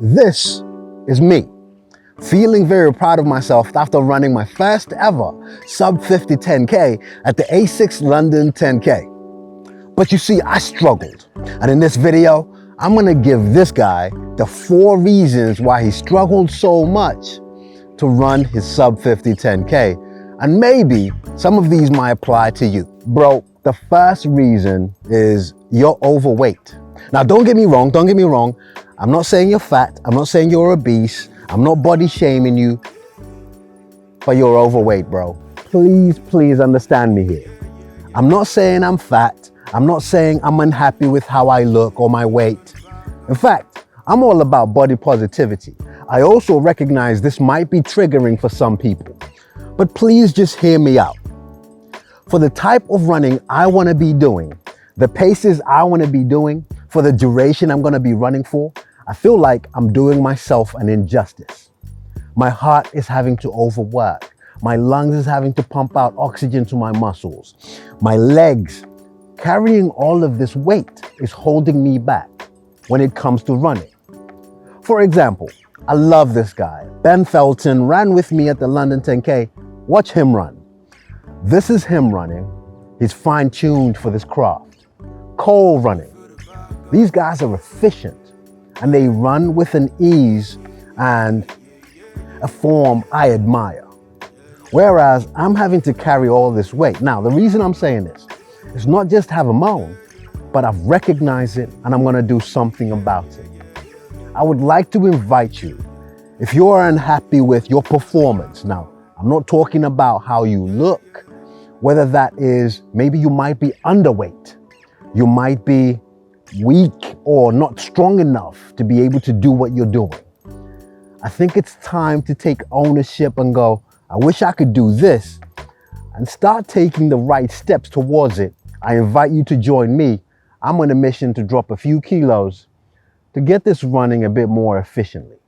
This is me, feeling very proud of myself after running my first ever sub 50 10K at the Asics London 10K. But you see, I struggled. And in this video, I'm gonna give this guy the 4 reasons why he struggled so much to run his sub 50 10K. And maybe some of these might apply to you. Bro, the first reason is you're overweight. Now, don't get me wrong. I'm not saying you're fat. I'm not saying you're obese. I'm not body shaming you, but you're overweight, bro. Please understand me here. I'm not saying I'm fat. I'm not saying I'm unhappy with how I look or my weight. In fact, I'm all about body positivity. I also recognize this might be triggering for some people, but please just hear me out. For the type of running I want to be doing, the paces I want to be doing, for the duration I'm going to be running for, I feel like I'm doing myself an injustice. My heart is having to overwork. My lungs is having to pump out oxygen to my muscles. My legs, carrying all of this weight is holding me back when it comes to running. For example, I love this guy. Ben Felton ran with me at the London 10K. Watch him run. This is him running. He's fine-tuned for this craft. Cole running. These guys are efficient and they run with an ease and a form I admire. Whereas I'm having to carry all this weight. Now, the reason I'm saying this is not just have a moan, but I've recognized it and I'm gonna do something about it. I would like to invite you, if you're unhappy with your performance, now, I'm not talking about how you look, whether that is, maybe you might be underweight, you might be weak or not strong enough to be able to do what you're doing. I think it's time to take ownership and go, I wish I could do this, and start taking the right steps towards it. I invite you to join me. I'm on a mission to drop a few kilos to get this running a bit more efficiently.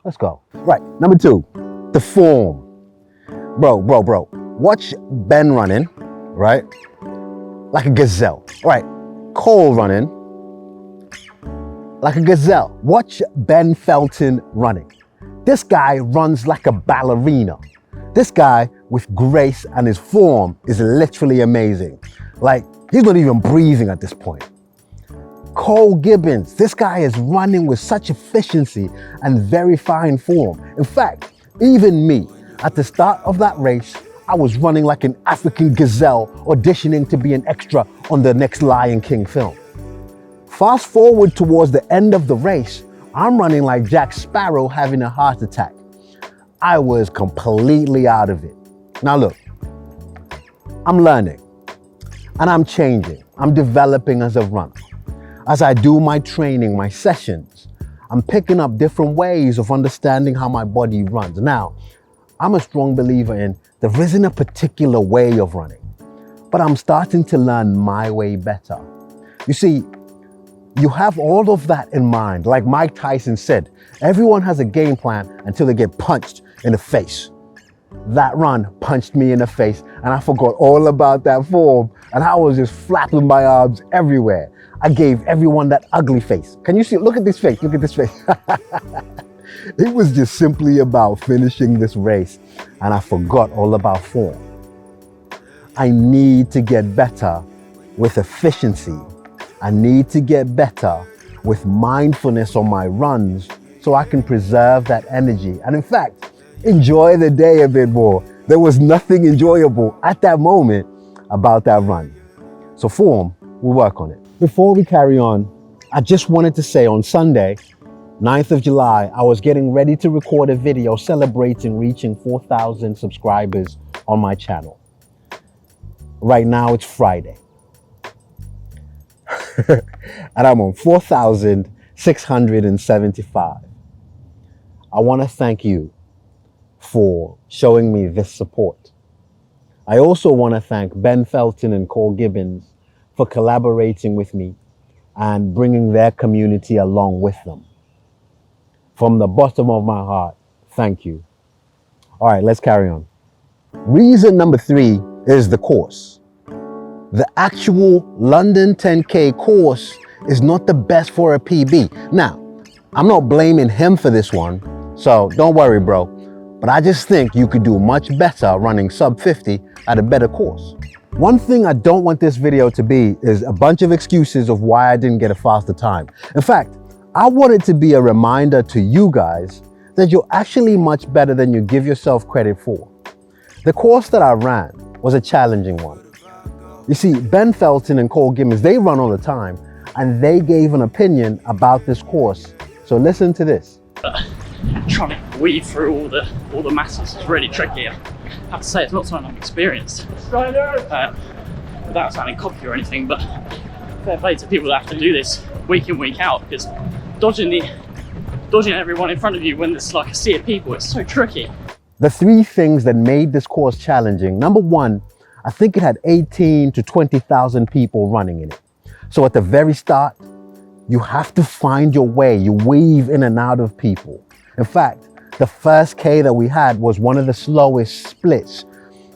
Let's go. Right, number 2, the form. Bro, watch Ben running, right? Like a gazelle. All right, Cole running like a gazelle. Watch Ben Felton running. This guy runs like a ballerina. This guy with grace, and his form is literally amazing. Like, he's not even breathing at this point. Cole Gibbons, this guy is running with such efficiency and very fine form. In fact, even me, at the start of that race, I was running like an African gazelle auditioning to be an extra on the next Lion King film. Fast forward towards the end of the race, I'm running like Jack Sparrow having a heart attack. I was completely out of it. Now look, I'm learning and I'm changing. I'm developing as a runner. As I do my training, my sessions, I'm picking up different ways of understanding how my body runs. Now, I'm a strong believer in there isn't a particular way of running, but I'm starting to learn my way better. You see, you have all of that in mind. Like Mike Tyson said, everyone has a game plan until they get punched in the face. That run punched me in the face and I forgot all about that form and I was just flapping my arms everywhere. I gave everyone that ugly face. Can you see? Look at this face. Look at this face. It was just simply about finishing this race and I forgot all about form. I need to get better with efficiency. I need to get better with mindfulness on my runs so I can preserve that energy and in fact, enjoy the day a bit more. There was nothing enjoyable at that moment about that run. So form, we'll work on it. Before we carry on, I just wanted to say on Sunday, 9th of July, I was getting ready to record a video celebrating reaching 4,000 subscribers on my channel. Right now it's Friday. And I'm on 4,675. I want to thank you for showing me this support. I also want to thank Ben Felton and Cole Gibbons for collaborating with me and bringing their community along with them. From the bottom of my heart, thank you. All right, let's carry on. Reason number 3 is the course. The actual London 10K course is not the best for a PB. Now, I'm not blaming him for this one, so don't worry, bro. But I just think you could do much better running sub 50 at a better course. One thing I don't want this video to be is a bunch of excuses of why I didn't get a faster time. In fact, I want it to be a reminder to you guys that you're actually much better than you give yourself credit for. The course that I ran was a challenging one. You see, Ben Felton and Cole Gimmins, they run all the time, and they gave an opinion about this course. So listen to this. Trying to weave through all the masses is really tricky. I have to say it's not something I'm experienced. Without sounding cocky or anything, but fair play to people that have to do this week in, week out, because dodging everyone in front of you when there's like a sea of people, it's so tricky. The three things that made this course challenging. Number one, I think it had 18 to 20,000 people running in it. So at the very start, you have to find your way. You weave in and out of people. In fact, the first K that we had was one of the slowest splits.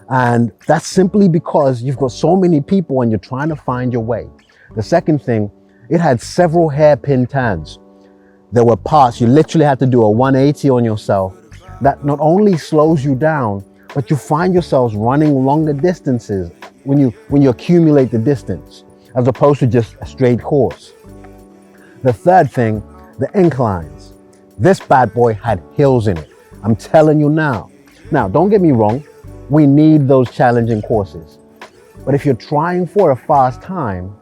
And that's simply because you've got so many people and you're trying to find your way. The second thing, it had several hairpin turns. There were parts you literally had to do a 180 on yourself that not only slows you down, but you find yourselves running longer distances when you accumulate the distance, as opposed to just a straight course. The third thing, the inclines. This bad boy had hills in it. I'm telling you now. Now, don't get me wrong, we need those challenging courses. But if you're trying for a fast time,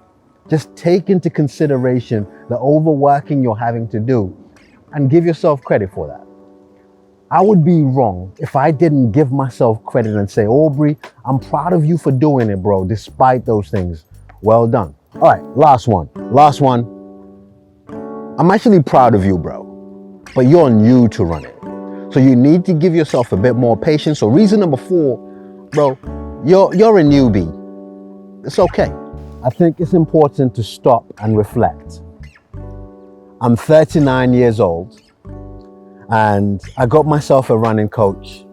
just take into consideration the overworking you're having to do and give yourself credit for that. I would be wrong if I didn't give myself credit and say, Aubrey, I'm proud of you for doing it, bro, despite those things. Well done. All right, last one. I'm actually proud of you, bro, but you're new to running. So you need to give yourself a bit more patience. So reason number 4, bro, you're a newbie. It's okay. I think it's important to stop and reflect. I'm 39 years old and I got myself a running coach,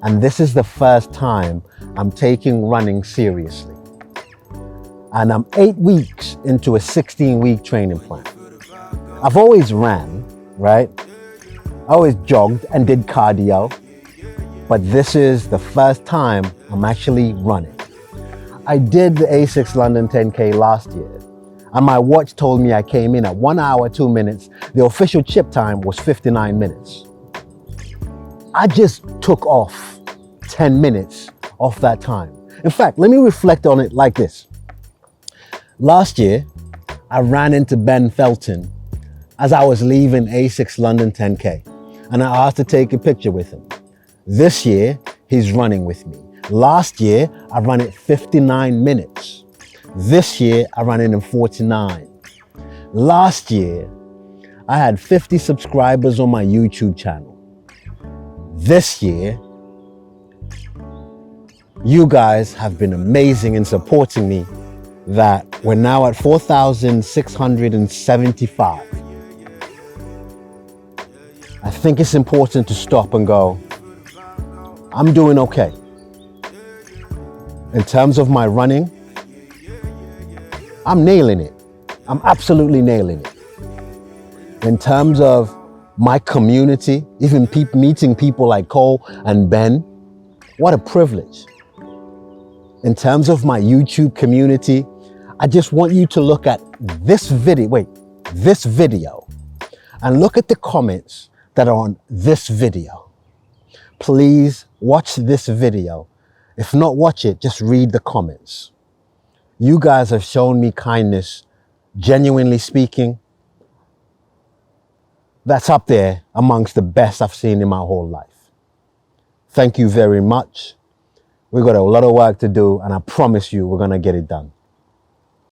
and this is the first time I'm taking running seriously. And I'm 8 weeks into a 16-week training plan. I've always ran, right? I always jogged and did cardio, but this is the first time I'm actually running. I did the Asics London 10K last year, and my watch told me I came in at 1 hour, 2 minutes. The official chip time was 59 minutes. I just took off 10 minutes off that time. In fact, let me reflect on it like this. Last year, I ran into Ben Felton as I was leaving Asics London 10K, and I asked to take a picture with him. This year, he's running with me. Last year, I ran it 59 minutes. This year, I ran it in 49. Last year, I had 50 subscribers on my YouTube channel. This year, you guys have been amazing in supporting me, that we're now at 4,675. I think it's important to stop and go, I'm doing okay. In terms of my running, I'm nailing it. I'm absolutely nailing it. In terms of my community, even meeting people like Cole and Ben, what a privilege. In terms of my YouTube community, I just want you to look at this video, and look at the comments that are on this video. Please watch this video. If not watch it, just read the comments. You guys have shown me kindness, genuinely speaking. That's up there amongst the best I've seen in my whole life. Thank you very much. We've got a lot of work to do, and I promise you we're gonna get it done.